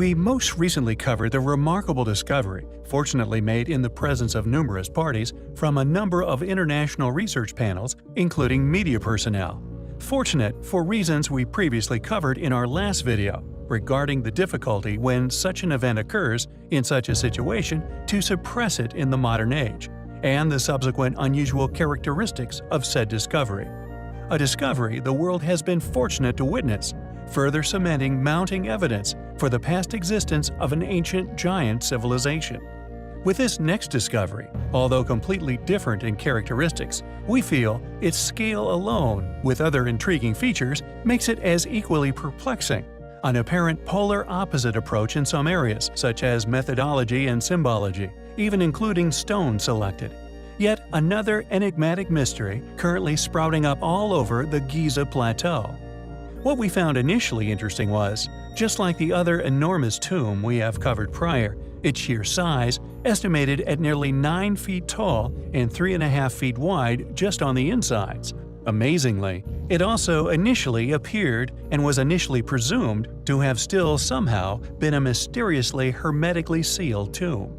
We most recently covered the remarkable discovery, fortunately made in the presence of numerous parties from a number of international research panels, including media personnel. Fortunate for reasons we previously covered in our last video regarding the difficulty when such an event occurs in such a situation to suppress it in the modern age, and the subsequent unusual characteristics of said discovery. A discovery the world has been fortunate to witness, further cementing mounting evidence for the past existence of an ancient giant civilization. With this next discovery, although completely different in characteristics, we feel its scale alone, with other intriguing features, makes it as equally perplexing. An apparent polar opposite approach in some areas, such as methodology and symbology, even including stone selected. Yet another enigmatic mystery currently sprouting up all over the Giza Plateau. What we found initially interesting was, just like the other enormous tomb we have covered prior, its sheer size, estimated at nearly 9 feet tall and 3.5 feet wide just on the insides. Amazingly, it also initially appeared and was initially presumed to have still somehow been a mysteriously hermetically sealed tomb.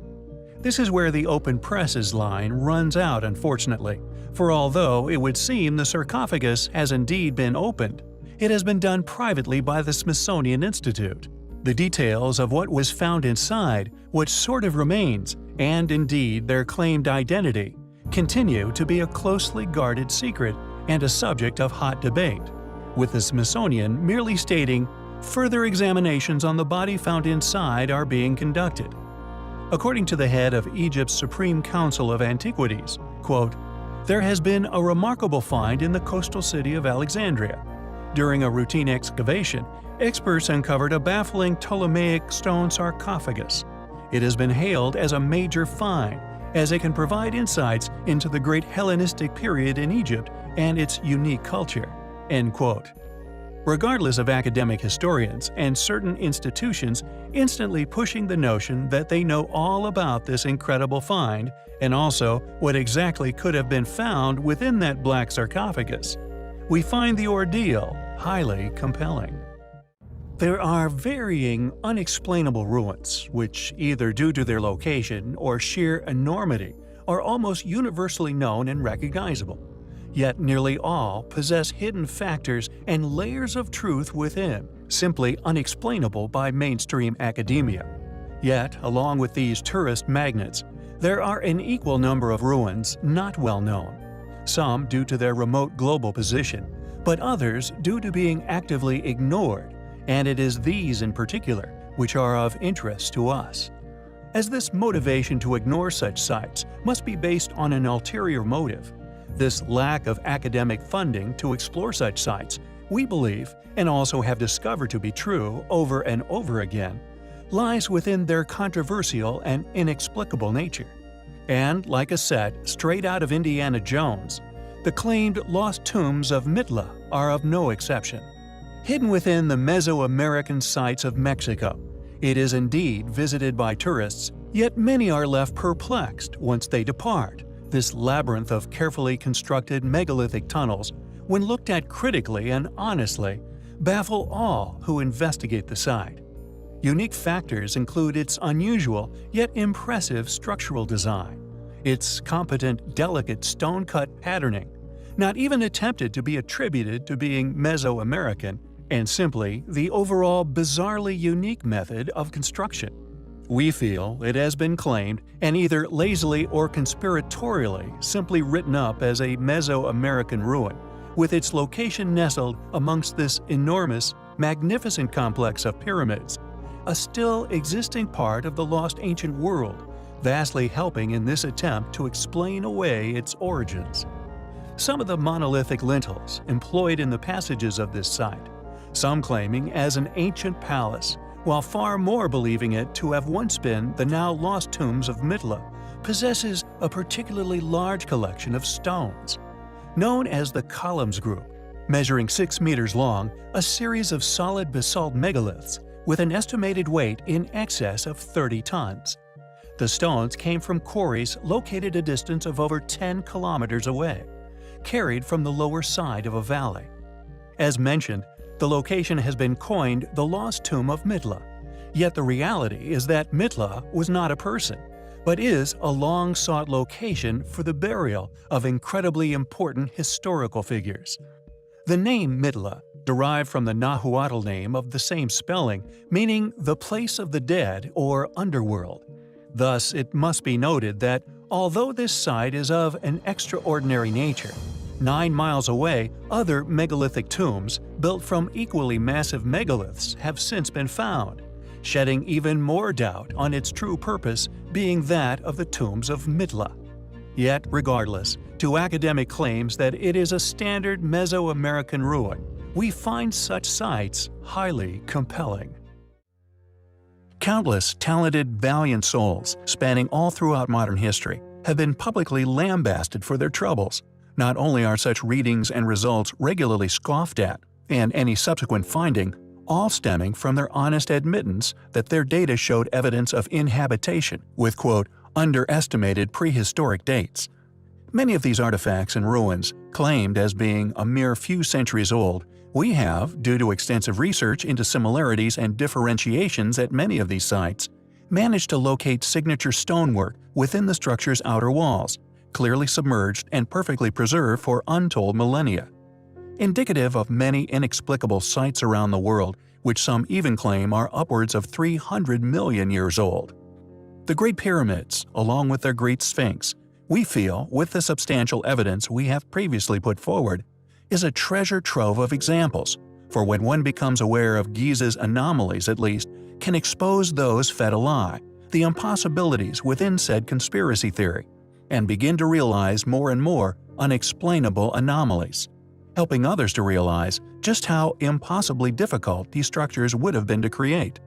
This is where the open presses line runs out, unfortunately, for although it would seem the sarcophagus has indeed been opened, it has been done privately by the Smithsonian Institute. The details of what was found inside, what sort of remains, and indeed their claimed identity, continue to be a closely guarded secret and a subject of hot debate, with the Smithsonian merely stating, "Further examinations on the body found inside are being conducted." According to the head of Egypt's Supreme Council of Antiquities, quote, "There has been a remarkable find in the coastal city of Alexandria. During a routine excavation, experts uncovered a baffling Ptolemaic stone sarcophagus. It has been hailed as a major find, as it can provide insights into the great Hellenistic period in Egypt and its unique culture." End quote. Regardless of academic historians and certain institutions instantly pushing the notion that they know all about this incredible find and also what exactly could have been found within that black sarcophagus, we find the ordeal highly compelling. There are varying, unexplainable ruins, which, either due to their location or sheer enormity, are almost universally known and recognizable. Yet nearly all possess hidden factors and layers of truth within, simply unexplainable by mainstream academia. Yet, along with these tourist magnets, there are an equal number of ruins not well known, some due to their remote global position, but others due to being actively ignored, and it is these in particular which are of interest to us. As this motivation to ignore such sites must be based on an ulterior motive, this lack of academic funding to explore such sites, we believe, and also have discovered to be true over and over again, lies within their controversial and inexplicable nature. And like a set straight out of Indiana Jones, the claimed lost tombs of Mitla are of no exception. Hidden within the Mesoamerican sites of Mexico, it is indeed visited by tourists, yet many are left perplexed once they depart. This labyrinth of carefully constructed megalithic tunnels, when looked at critically and honestly, baffle all who investigate the site. Unique factors include its unusual yet impressive structural design, its competent, delicate stone-cut patterning, not even attempted to be attributed to being Mesoamerican, and simply the overall bizarrely unique method of construction. We feel it has been claimed and either lazily or conspiratorially simply written up as a Mesoamerican ruin, with its location nestled amongst this enormous, magnificent complex of pyramids, a still existing part of the lost ancient world, vastly helping in this attempt to explain away its origins. Some of the monolithic lintels employed in the passages of this site, some claiming as an ancient palace, while far more believing it to have once been the now lost tombs of Mitla, possesses a particularly large collection of stones. Known as the Columns Group, measuring 6 meters long, a series of solid basalt megaliths with an estimated weight in excess of 30 tons. The stones came from quarries located a distance of over 10 kilometers away, carried from the lower side of a valley. As mentioned, the location has been coined the Lost Tomb of Mitla, Yet the reality is that Mitla was not a person, but is a long-sought location for the burial of incredibly important historical figures. The name Mitla, derived from the Nahuatl name of the same spelling, meaning the place of the dead or underworld. Thus, it must be noted that although this site is of an extraordinary nature, 9 miles away, other megalithic tombs, built from equally massive megaliths, have since been found, shedding even more doubt on its true purpose being that of the tombs of Mitla. Yet, regardless, to academic claims that it is a standard Mesoamerican ruin, we find such sites highly compelling. Countless talented, valiant souls, spanning all throughout modern history, have been publicly lambasted for their troubles. Not only are such readings and results regularly scoffed at, and any subsequent finding, all stemming from their honest admittance that their data showed evidence of inhabitation with, quote, underestimated prehistoric dates. Many of these artifacts and ruins, claimed as being a mere few centuries old, we have, due to extensive research into similarities and differentiations at many of these sites, managed to locate signature stonework within the structure's outer walls, clearly submerged and perfectly preserved for untold millennia. Indicative of many inexplicable sites around the world, which some even claim are upwards of 300 million years old. The Great Pyramids, along with their Great Sphinx, we feel, with the substantial evidence we have previously put forward, is a treasure trove of examples, for when one becomes aware of Giza's anomalies at least, can expose those fed a lie, the impossibilities within said conspiracy theory, and begin to realize more and more unexplainable anomalies, helping others to realize just how impossibly difficult these structures would have been to create.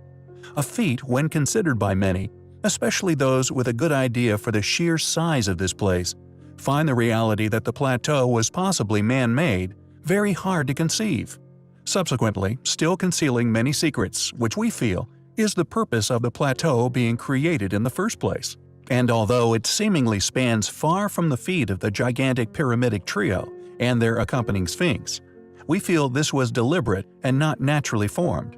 A feat when considered by many, especially those with a good idea for the sheer size of this place, find the reality that the plateau was possibly man-made very hard to conceive, subsequently still concealing many secrets, which we feel is the purpose of the plateau being created in the first place. And although it seemingly spans far from the feet of the gigantic pyramidic trio and their accompanying sphinx, we feel this was deliberate and not naturally formed.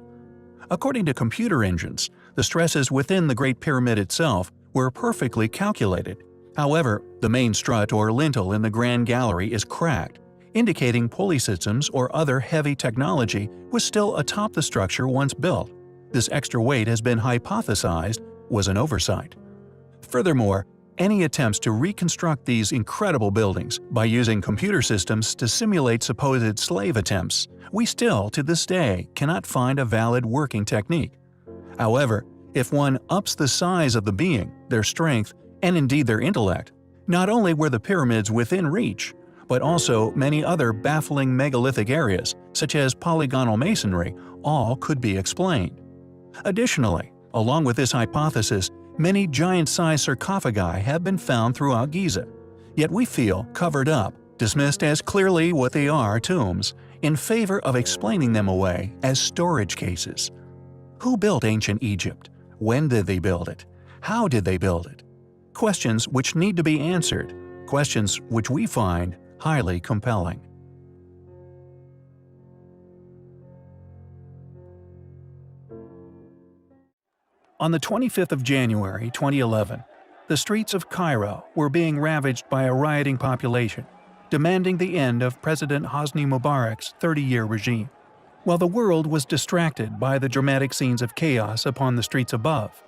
According to computer engines, the stresses within the Great Pyramid itself were perfectly calculated. However, the main strut or lintel in the Grand Gallery is cracked, indicating pulley systems or other heavy technology was still atop the structure once built. This extra weight has been hypothesized was an oversight. Furthermore, any attempts to reconstruct these incredible buildings by using computer systems to simulate supposed slave attempts, we still, to this day, cannot find a valid working technique. However, if one ups the size of the being, their strength, and indeed their intellect, not only were the pyramids within reach, but also many other baffling megalithic areas, such as polygonal masonry, all could be explained. Additionally, along with this hypothesis, many giant-sized sarcophagi have been found throughout Giza, yet we feel covered up, dismissed as clearly what they are tombs, in favor of explaining them away as storage cases. Who built ancient Egypt? When did they build it? How did they build it? Questions which need to be answered, questions which we find highly compelling. On the 25th of January 2011, the streets of Cairo were being ravaged by a rioting population, demanding the end of President Hosni Mubarak's 30-year regime. While the world was distracted by the dramatic scenes of chaos upon the streets above,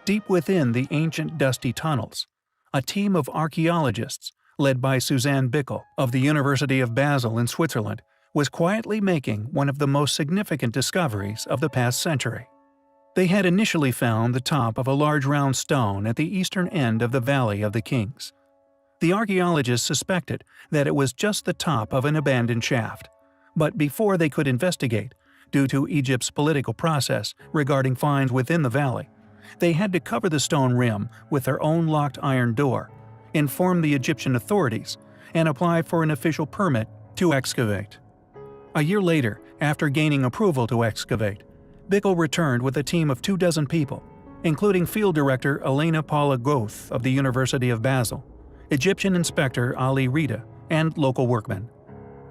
deep within the ancient dusty tunnels, a team of archaeologists, led by Suzanne Bickel of the University of Basel in Switzerland, was quietly making one of the most significant discoveries of the past century. They had initially found the top of a large round stone at the eastern end of the Valley of the Kings. The archaeologists suspected that it was just the top of an abandoned shaft, but before they could investigate, due to Egypt's political process regarding finds within the valley, they had to cover the stone rim with their own locked iron door, inform the Egyptian authorities, and apply for an official permit to excavate. A year later, after gaining approval to excavate, Bickel returned with a team of 24 people, including Field Director Elena Paula Goth of the University of Basel, Egyptian Inspector Ali Rida, and local workmen.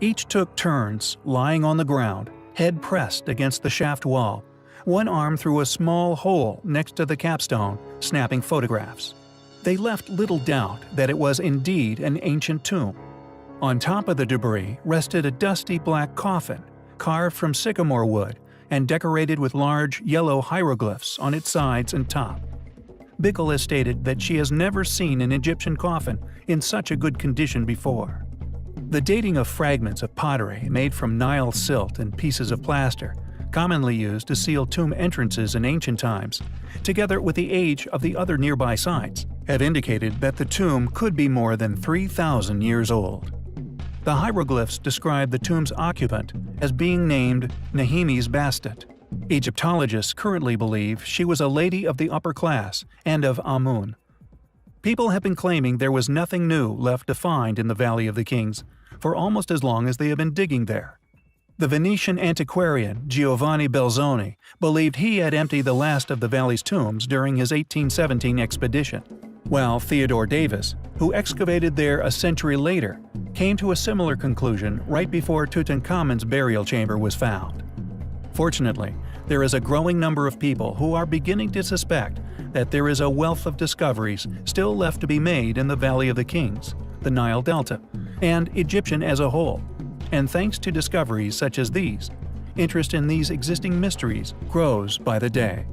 Each took turns lying on the ground, head pressed against the shaft wall, one arm through a small hole next to the capstone, snapping photographs. They left little doubt that it was indeed an ancient tomb. On top of the debris rested a dusty black coffin, carved from sycamore wood and decorated with large yellow hieroglyphs on its sides and top. Bickle has stated that she has never seen an Egyptian coffin in such a good condition before. The dating of fragments of pottery made from Nile silt and pieces of plaster, commonly used to seal tomb entrances in ancient times, together with the age of the other nearby sites, have indicated that the tomb could be more than 3,000 years old. The hieroglyphs describe the tomb's occupant as being named Nehemes Bastet. Egyptologists currently believe she was a lady of the upper class and of Amun. People have been claiming there was nothing new left to find in the Valley of the Kings for almost as long as they have been digging there. The Venetian antiquarian Giovanni Belzoni believed he had emptied the last of the valley's tombs during his 1817 expedition, while Theodore Davis, who excavated there a century later, came to a similar conclusion right before Tutankhamun's burial chamber was found. Fortunately, there is a growing number of people who are beginning to suspect that there is a wealth of discoveries still left to be made in the Valley of the Kings, the Nile Delta, and Egyptian as a whole. And thanks to discoveries such as these, interest in these existing mysteries grows by the day.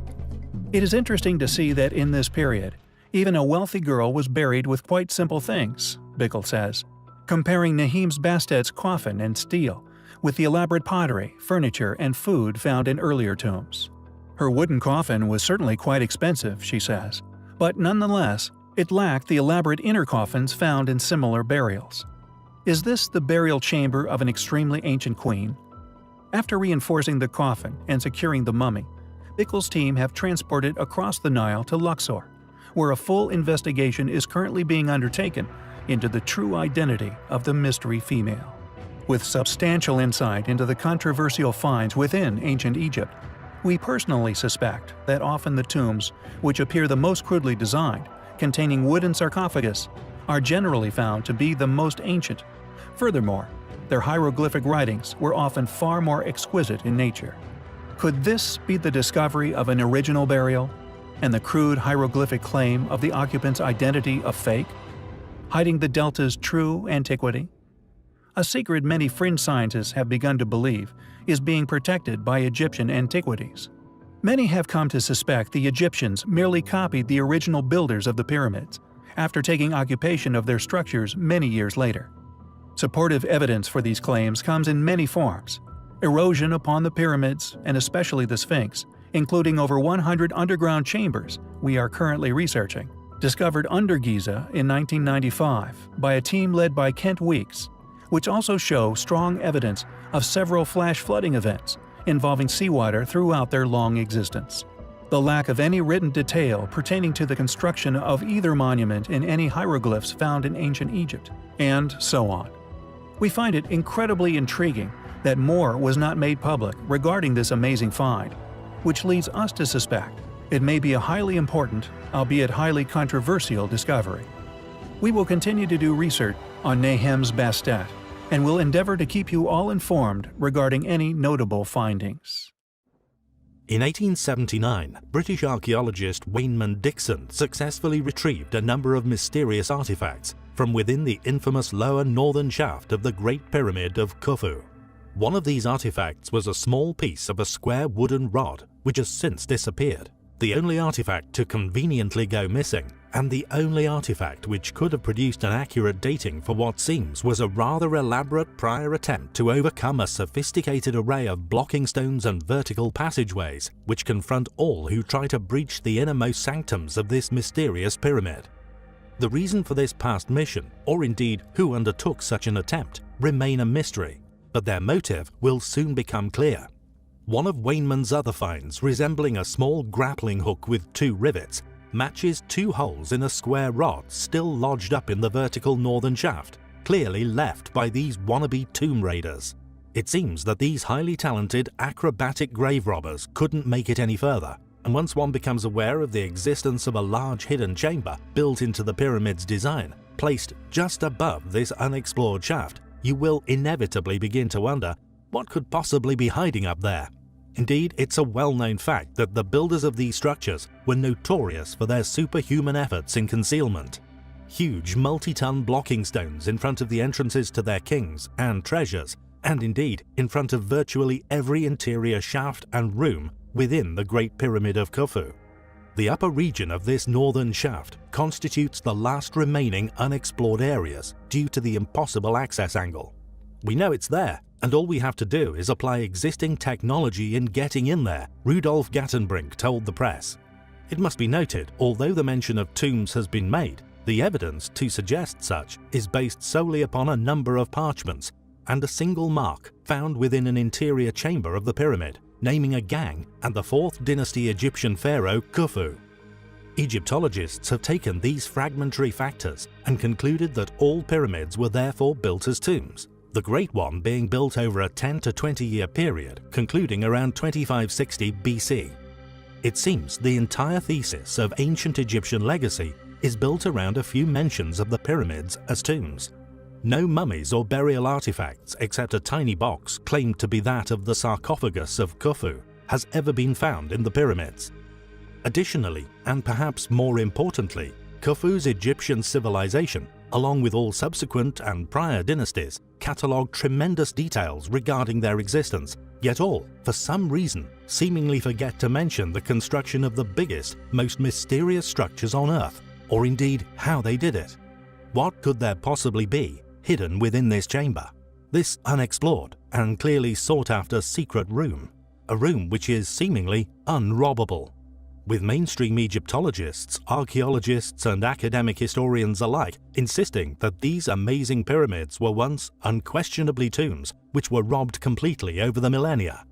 It is interesting to see that in this period, even a wealthy girl was buried with quite simple things, Bickle says, comparing Nehemes Bastet's coffin and stele with the elaborate pottery, furniture, and food found in earlier tombs. Her wooden coffin was certainly quite expensive, she says, but nonetheless, it lacked the elaborate inner coffins found in similar burials. Is this the burial chamber of an extremely ancient queen? After reinforcing the coffin and securing the mummy, Bickle's team have transported across the Nile to Luxor, where a full investigation is currently being undertaken into the true identity of the mystery female. With substantial insight into the controversial finds within ancient Egypt, we personally suspect that often the tombs, which appear the most crudely designed, containing wooden sarcophagus, are generally found to be the most ancient. Furthermore, their hieroglyphic writings were often far more exquisite in nature. Could this be the discovery of an original burial, and the crude hieroglyphic claim of the occupant's identity a fake, hiding the delta's true antiquity? A secret many fringe scientists have begun to believe is being protected by Egyptian antiquities. Many have come to suspect the Egyptians merely copied the original builders of the pyramids, after taking occupation of their structures many years later. Supportive evidence for these claims comes in many forms: erosion upon the pyramids, and especially the Sphinx, including over 100 underground chambers we are currently researching, discovered under Giza in 1995 by a team led by Kent Weeks, which also show strong evidence of several flash flooding events involving seawater throughout their long existence. The lack of any written detail pertaining to the construction of either monument in any hieroglyphs found in ancient Egypt, and so on. We find it incredibly intriguing that more was not made public regarding this amazing find, which leads us to suspect it may be a highly important, albeit highly controversial, discovery. We will continue to do research on Nehemes Bastet, and will endeavor to keep you all informed regarding any notable findings. In 1879, British archaeologist Wayneman Dixon successfully retrieved a number of mysterious artifacts from within the infamous lower northern shaft of the Great Pyramid of Khufu. One of these artifacts was a small piece of a square wooden rod which has since disappeared, the only artifact to conveniently go missing, and the only artifact which could have produced an accurate dating for what seems was a rather elaborate prior attempt to overcome a sophisticated array of blocking stones and vertical passageways which confront all who try to breach the innermost sanctums of this mysterious pyramid. The reason for this past mission, or indeed who undertook such an attempt, remain a mystery, but their motive will soon become clear. One of Wayneman's other finds, resembling a small grappling hook with two rivets, matches two holes in a square rod still lodged up in the vertical northern shaft, clearly left by these wannabe tomb raiders. It seems that these highly talented, acrobatic grave robbers couldn't make it any further, and once one becomes aware of the existence of a large hidden chamber built into the pyramid's design, placed just above this unexplored shaft, you will inevitably begin to wonder what could possibly be hiding up there. Indeed, it's a well-known fact that the builders of these structures were notorious for their superhuman efforts in concealment. Huge multi-ton blocking stones in front of the entrances to their kings and treasures, and indeed in front of virtually every interior shaft and room within the Great Pyramid of Khufu. The upper region of this northern shaft constitutes the last remaining unexplored areas due to the impossible access angle. We know it's there, and all we have to do is apply existing technology in getting in there, Rudolf Gattenbrink told the press. It must be noted, although the mention of tombs has been made, the evidence to suggest such is based solely upon a number of parchments and a single mark found within an interior chamber of the pyramid, naming a gang and the 4th dynasty Egyptian pharaoh Khufu. Egyptologists have taken these fragmentary factors and concluded that all pyramids were therefore built as tombs, the Great One being built over a 10 to 20 year period, concluding around 2560 BC. It seems the entire thesis of ancient Egyptian legacy is built around a few mentions of the pyramids as tombs. No mummies or burial artifacts except a tiny box claimed to be that of the sarcophagus of Khufu has ever been found in the pyramids. Additionally, and perhaps more importantly, Khufu's Egyptian civilization, along with all subsequent and prior dynasties, catalogue tremendous details regarding their existence, yet all, for some reason, seemingly forget to mention the construction of the biggest, most mysterious structures on Earth, or indeed how they did it. What could there possibly be hidden within this chamber? This unexplored and clearly sought-after secret room, a room which is seemingly unrobbable. With mainstream Egyptologists, archaeologists and academic historians alike insisting that these amazing pyramids were once unquestionably tombs which were robbed completely over the millennia.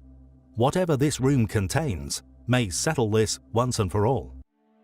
Whatever this room contains may settle this once and for all.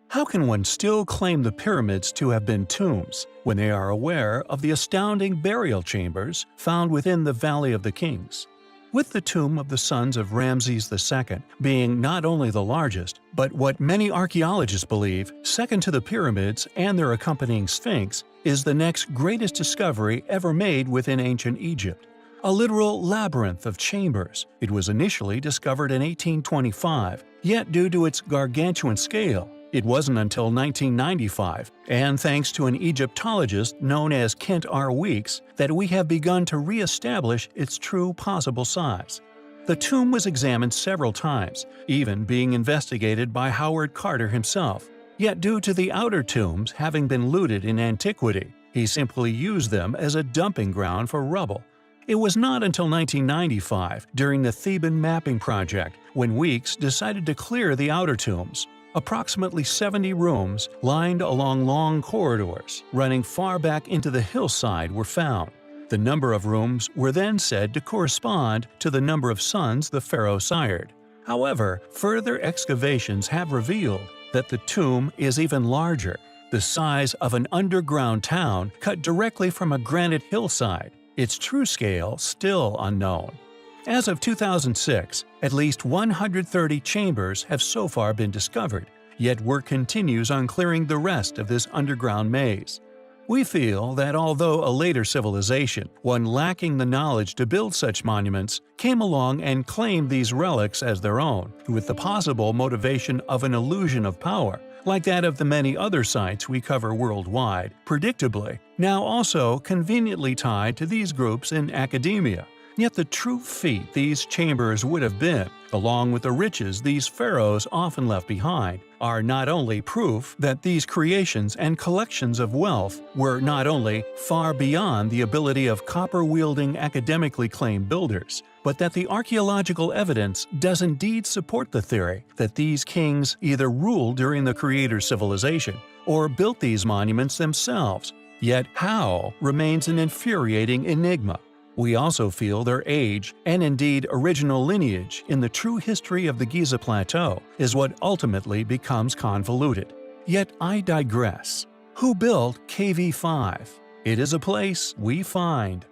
How can one still claim the pyramids to have been tombs when they are aware of the astounding burial chambers found within the Valley of the Kings? With the tomb of the sons of Ramses II being not only the largest, but what many archaeologists believe, second to the pyramids and their accompanying Sphinx, is the next greatest discovery ever made within ancient Egypt. A literal labyrinth of chambers. It was initially discovered in 1825, yet due to its gargantuan scale, it wasn't until 1995, and thanks to an Egyptologist known as Kent R. Weeks, that we have begun to re-establish its true possible size. The tomb was examined several times, even being investigated by Howard Carter himself. Yet due to the outer tombs having been looted in antiquity, he simply used them as a dumping ground for rubble. It was not until 1995, during the Theban Mapping Project, when Weeks decided to clear the outer tombs. Approximately 70 rooms, lined along long corridors, running far back into the hillside were found. The number of rooms were then said to correspond to the number of sons the pharaoh sired. However, further excavations have revealed that the tomb is even larger, the size of an underground town cut directly from a granite hillside, its true scale still unknown. As of 2006, at least 130 chambers have so far been discovered, yet work continues on clearing the rest of this underground maze. We feel that although a later civilization, one lacking the knowledge to build such monuments, came along and claimed these relics as their own, with the possible motivation of an illusion of power, like that of the many other sites we cover worldwide, predictably, now also conveniently tied to these groups in academia. Yet the true feat these chambers would have been, along with the riches these pharaohs often left behind, are not only proof that these creations and collections of wealth were not only far beyond the ability of copper-wielding academically claimed builders, but that the archaeological evidence does indeed support the theory that these kings either ruled during the creator's civilization or built these monuments themselves. Yet how remains an infuriating enigma. We also feel their age, and indeed original lineage, in the true history of the Giza Plateau is what ultimately becomes convoluted. Yet I digress. Who built KV5? It is a place we find.